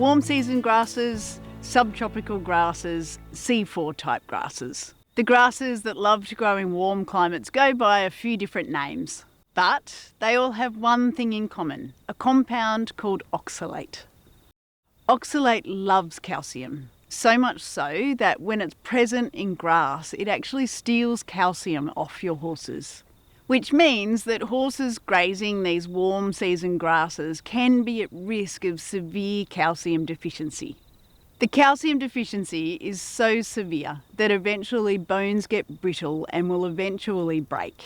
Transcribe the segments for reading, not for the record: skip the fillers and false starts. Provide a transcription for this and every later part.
warm season grasses, subtropical grasses, C4 type grasses. The grasses that love to grow in warm climates go by a few different names, but they all have one thing in common, a compound called oxalate. Oxalate loves calcium, so much so that when it's present in grass, it actually steals calcium off your horses, which means that horses grazing these warm season grasses can be at risk of severe calcium deficiency. The calcium deficiency is so severe that eventually bones get brittle and will eventually break.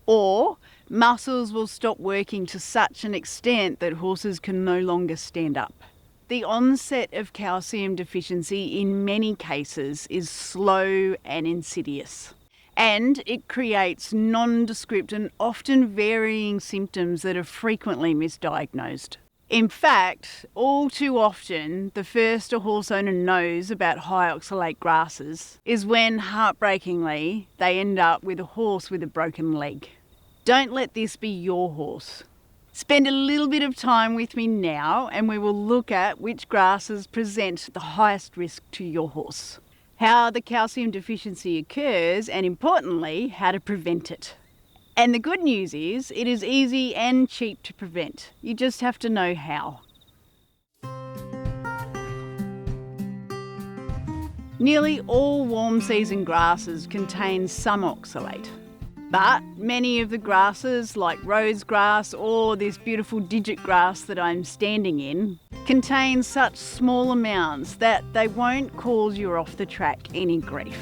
Or muscles will stop working to such an extent that horses can no longer stand up. The onset of calcium deficiency in many cases is slow and insidious, and it creates nondescript and often varying symptoms that are frequently misdiagnosed. In fact, all too often, the first a horse owner knows about high oxalate grasses is when, heartbreakingly, they end up with a horse with a broken leg. Don't let this be your horse. Spend a little bit of time with me now and we will look at which grasses present the highest risk to your horse, how the calcium deficiency occurs, and importantly, how to prevent it. And the good news is, it is easy and cheap to prevent. You just have to know how. Nearly all warm season grasses contain some oxalate, but many of the grasses, like rose grass or this beautiful digit grass that I'm standing in, contain such small amounts that they won't cause you off the track any grief.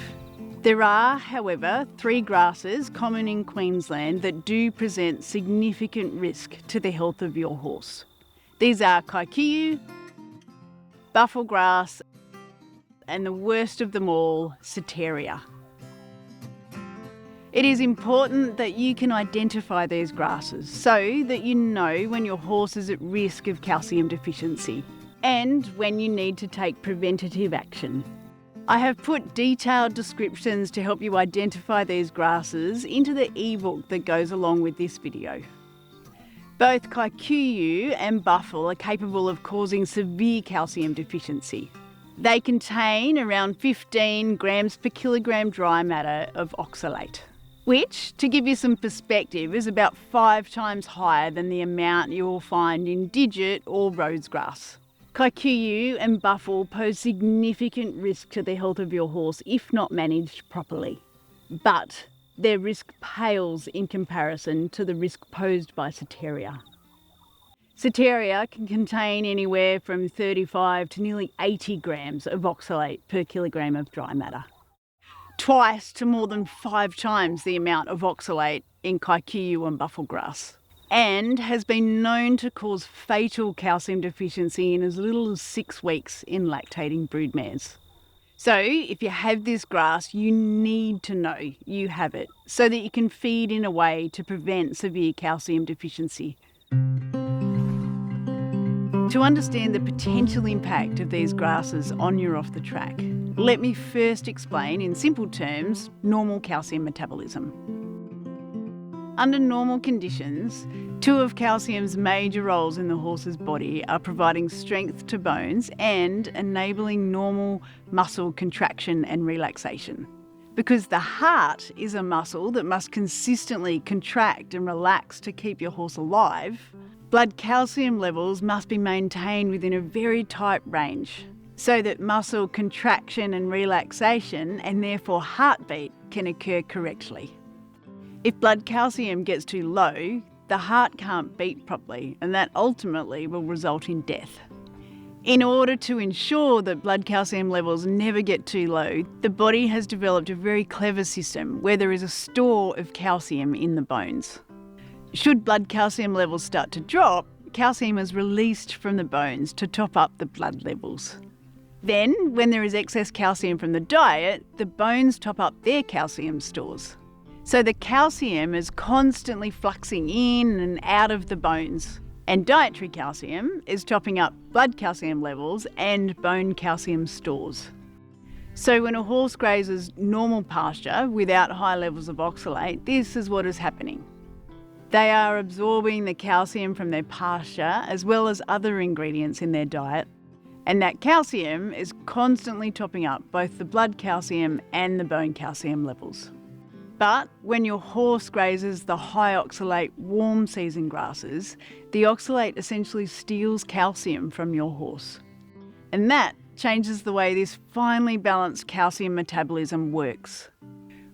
There are, however, 3 grasses common in Queensland that do present significant risk to the health of your horse. These are kikuyu, buffel grass, and the worst of them all, Soteria. It is important that you can identify these grasses so that you know when your horse is at risk of calcium deficiency and when you need to take preventative action. I have put detailed descriptions to help you identify these grasses into the ebook that goes along with this video. Both kikuyu and buffel are capable of causing severe calcium deficiency. They contain around 15 grams per kilogram dry matter of oxalate, which, to give you some perspective, is about 5 times higher than the amount you will find in digit or rose grass. Kikuyu and buffel pose significant risk to the health of your horse if not managed properly, but their risk pales in comparison to the risk posed by Soteria. Soteria can contain anywhere from 35 to nearly 80 grams of oxalate per kilogram of dry matter, twice to more than 5 times the amount of oxalate in kikuyu and buffel grass, and has been known to cause fatal calcium deficiency in as little as 6 weeks in lactating broodmares. So if you have this grass, you need to know you have it so that you can feed in a way to prevent severe calcium deficiency. To understand the potential impact of these grasses on your off the track, let me first explain in simple terms normal calcium metabolism. Under normal conditions, 2 of calcium's major roles in the horse's body are providing strength to bones and enabling normal muscle contraction and relaxation. Because the heart is a muscle that must consistently contract and relax to keep your horse alive, blood calcium levels must be maintained within a very tight range so that muscle contraction and relaxation, and therefore heartbeat, can occur correctly. If blood calcium gets too low, the heart can't beat properly, and that ultimately will result in death. In order to ensure that blood calcium levels never get too low, the body has developed a very clever system where there is a store of calcium in the bones. Should blood calcium levels start to drop, calcium is released from the bones to top up the blood levels. Then, when there is excess calcium from the diet, the bones top up their calcium stores. So the calcium is constantly fluxing in and out of the bones, and dietary calcium is topping up blood calcium levels and bone calcium stores. So when a horse grazes normal pasture without high levels of oxalate, this is what is happening. They are absorbing the calcium from their pasture as well as other ingredients in their diet, And that calcium is constantly topping up both the blood calcium and the bone calcium levels. But when your horse grazes the high oxalate warm season grasses, the oxalate essentially steals calcium from your horse. And that changes the way this finely balanced calcium metabolism works.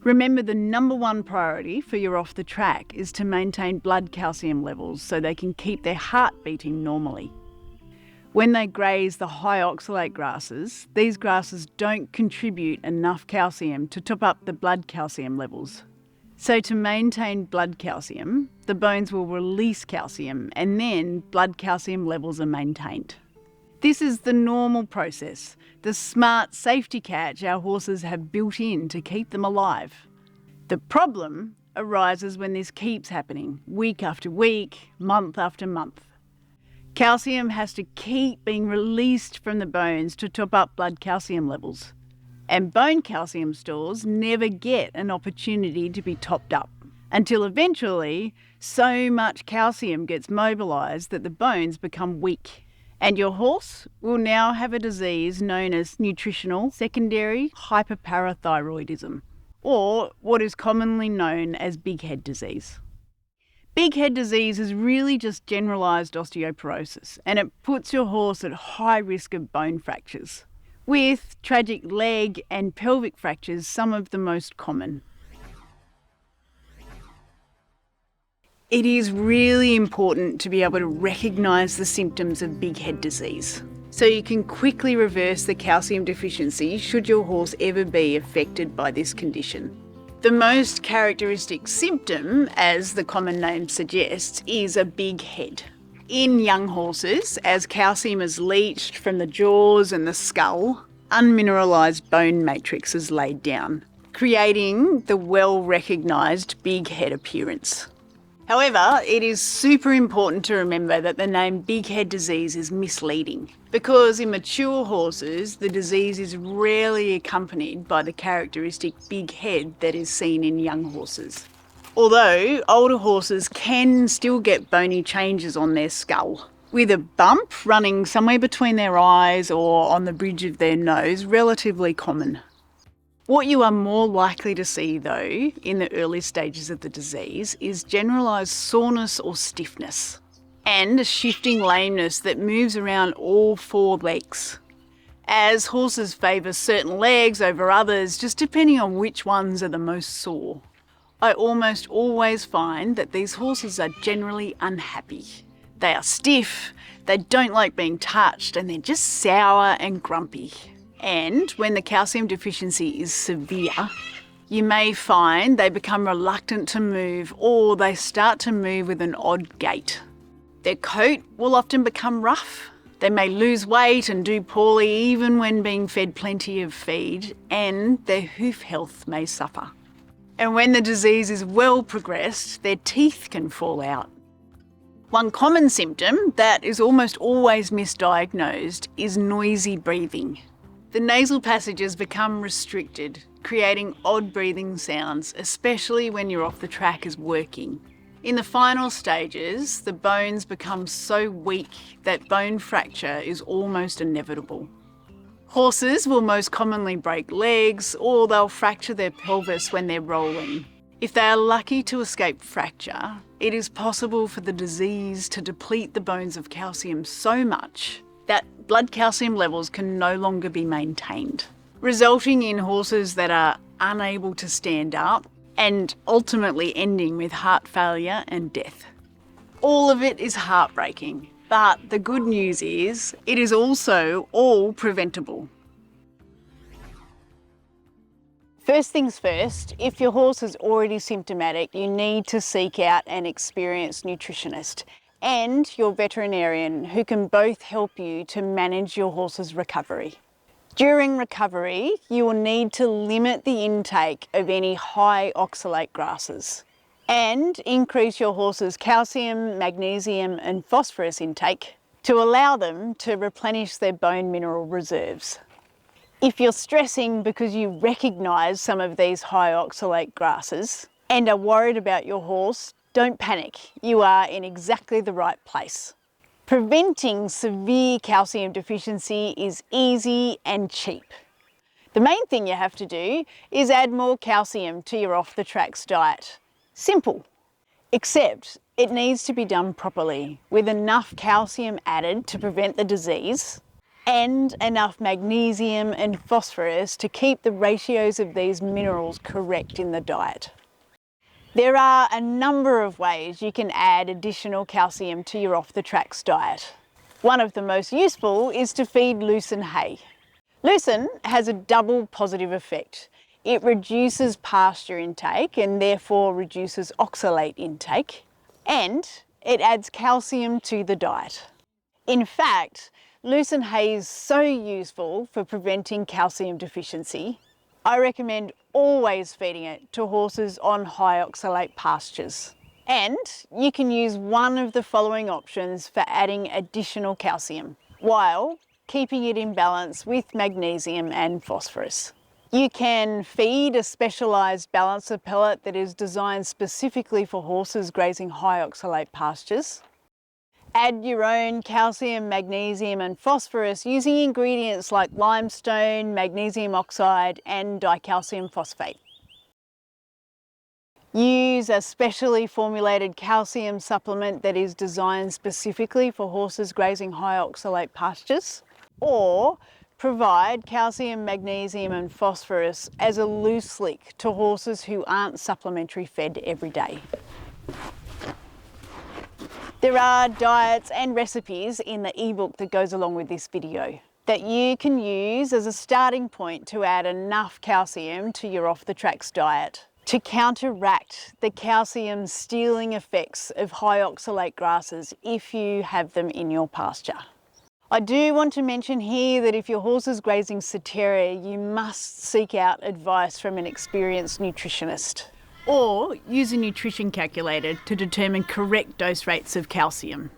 Remember, the number one priority for your off the track is to maintain blood calcium levels so they can keep their heart beating normally. When they graze the high oxalate grasses, these grasses don't contribute enough calcium to top up the blood calcium levels. So to maintain blood calcium, the bones will release calcium and then blood calcium levels are maintained. This is the normal process, the smart safety catch our horses have built in to keep them alive. The problem arises when this keeps happening, week after week, month after month. Calcium has to keep being released from the bones to top up blood calcium levels. And bone calcium stores never get an opportunity to be topped up until eventually so much calcium gets mobilised that the bones become weak. And your horse will now have a disease known as nutritional secondary hyperparathyroidism, or what is commonly known as big head disease. Big head disease is really just generalised osteoporosis, and it puts your horse at high risk of bone fractures, with tragic leg and pelvic fractures some of the most common. It is really important to be able to recognise the symptoms of big head disease, so you can quickly reverse the calcium deficiency should your horse ever be affected by this condition. The most characteristic symptom, as the common name suggests, is a big head. In young horses, as calcium is leached from the jaws and the skull, unmineralised bone matrix is laid down, creating the well-recognised big head appearance. However, it is super important to remember that the name big head disease is misleading, because in mature horses, the disease is rarely accompanied by the characteristic big head that is seen in young horses. Although older horses can still get bony changes on their skull, with a bump running somewhere between their eyes or on the bridge of their nose, relatively common. What you are more likely to see, though, in the early stages of the disease is generalised soreness or stiffness, and a shifting lameness that moves around all four legs, as horses favour certain legs over others, just depending on which ones are the most sore. I almost always find that these horses are generally unhappy. They are stiff, they don't like being touched, and they're just sour and grumpy. And when the calcium deficiency is severe, you may find they become reluctant to move, or they start to move with an odd gait. Their coat will often become rough. They may lose weight and do poorly even when being fed plenty of feed, and their hoof health may suffer. And when the disease is well progressed, their teeth can fall out. One common symptom that is almost always misdiagnosed is noisy breathing. The nasal passages become restricted, creating odd breathing sounds, especially when your off the track is working. In the final stages, the bones become so weak that bone fracture is almost inevitable. Horses will most commonly break legs, or they'll fracture their pelvis when they're rolling. If they are lucky to escape fracture, it is possible for the disease to deplete the bones of calcium so much that blood calcium levels can no longer be maintained, resulting in horses that are unable to stand up and ultimately ending with heart failure and death. All of it is heartbreaking, but the good news is it is also all preventable. First things first, if your horse is already symptomatic, you need to seek out an experienced nutritionist and your veterinarian, who can both help you to manage your horse's recovery. During recovery, you will need to limit the intake of any high oxalate grasses and increase your horse's calcium, magnesium and phosphorus intake to allow them to replenish their bone mineral reserves. If you're stressing because you recognise some of these high oxalate grasses and are worried about your horse, don't panic. You are in exactly the right place. Preventing severe calcium deficiency is easy and cheap. The main thing you have to do is add more calcium to your off-the-tracks diet. Simple. Except it needs to be done properly, with enough calcium added to prevent the disease and enough magnesium and phosphorus to keep the ratios of these minerals correct in the diet. There are a number of ways you can add additional calcium to your off-the-tracks diet. One of the most useful is to feed lucerne hay. Lucerne has a double positive effect. It reduces pasture intake and therefore reduces oxalate intake, and it adds calcium to the diet. In fact, lucerne hay is so useful for preventing calcium deficiency, I recommend always feeding it to horses on high oxalate pastures. And you can use one of the following options for adding additional calcium, while keeping it in balance with magnesium and phosphorus. You can feed a specialised balancer pellet that is designed specifically for horses grazing high oxalate pastures. Add your own calcium, magnesium and phosphorus using ingredients like limestone, magnesium oxide and dicalcium phosphate. Use a specially formulated calcium supplement that is designed specifically for horses grazing high oxalate pastures, or provide calcium, magnesium and phosphorus as a loose lick to horses who aren't supplementary fed every day. There are diets and recipes in the ebook that goes along with this video that you can use as a starting point to add enough calcium to your off-the-tracks diet to counteract the calcium stealing effects of high oxalate grasses if you have them in your pasture. I do want to mention here that if your horse is grazing Soteria, you must seek out advice from an experienced nutritionist, or use a nutrition calculator to determine correct dose rates of calcium.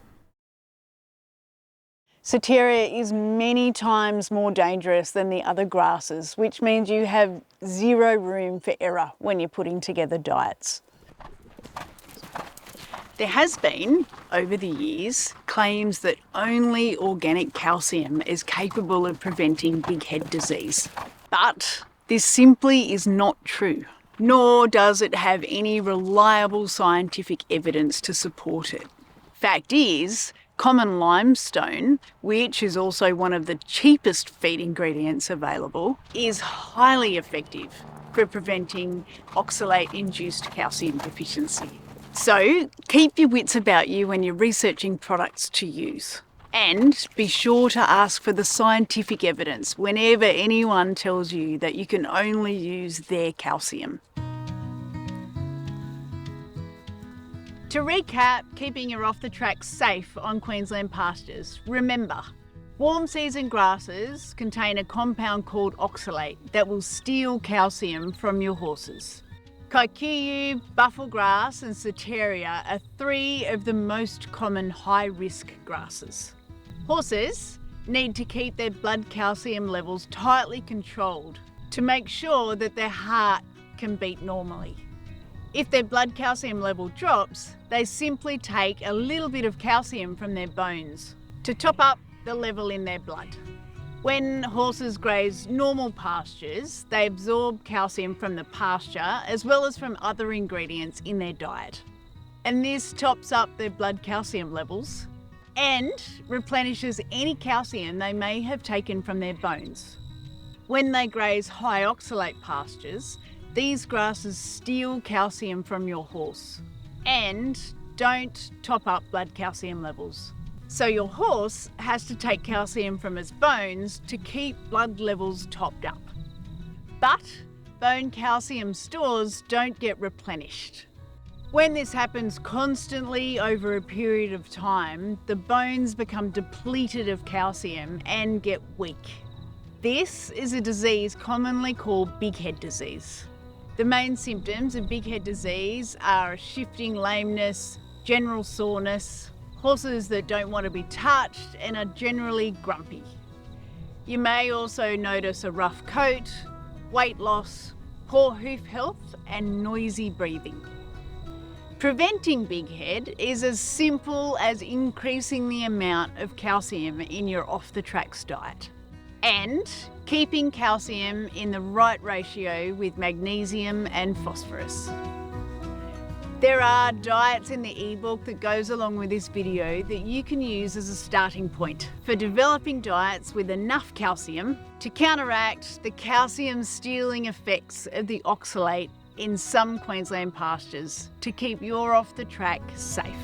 Soteria is many times more dangerous than the other grasses, which means you have zero room for error when you're putting together diets. There has been, over the years, claims that only organic calcium is capable of preventing big head disease. But this simply is not true, nor does it have any reliable scientific evidence to support it. Fact is, common limestone, which is also one of the cheapest feed ingredients available, is highly effective for preventing oxalate-induced calcium deficiency. So keep your wits about you when you're researching products to use. And be sure to ask for the scientific evidence whenever anyone tells you that you can only use their calcium. To recap, keeping your off-the-tracks safe on Queensland pastures, remember, warm season grasses contain a compound called oxalate that will steal calcium from your horses. Kikuyu, bufflegrass and Soteria are three of the most common high-risk grasses. Horses need to keep their blood calcium levels tightly controlled to make sure that their heart can beat normally. If their blood calcium level drops, they simply take a little bit of calcium from their bones to top up the level in their blood. When horses graze normal pastures, they absorb calcium from the pasture as well as from other ingredients in their diet. And this tops up their blood calcium levels and replenishes any calcium they may have taken from their bones. When they graze high oxalate pastures, these grasses steal calcium from your horse and don't top up blood calcium levels. So your horse has to take calcium from its bones to keep blood levels topped up. But bone calcium stores don't get replenished. When this happens constantly over a period of time, the bones become depleted of calcium and get weak. This is a disease commonly called big head disease. The main symptoms of big head disease are shifting lameness, general soreness, horses that don't want to be touched and are generally grumpy. You may also notice a rough coat, weight loss, poor hoof health and noisy breathing. Preventing big head is as simple as increasing the amount of calcium in your off-the-tracks diet and keeping calcium in the right ratio with magnesium and phosphorus. There are diets in the ebook that goes along with this video that you can use as a starting point for developing diets with enough calcium to counteract the calcium stealing effects of the oxalate in some Queensland pastures to keep your off the track safe.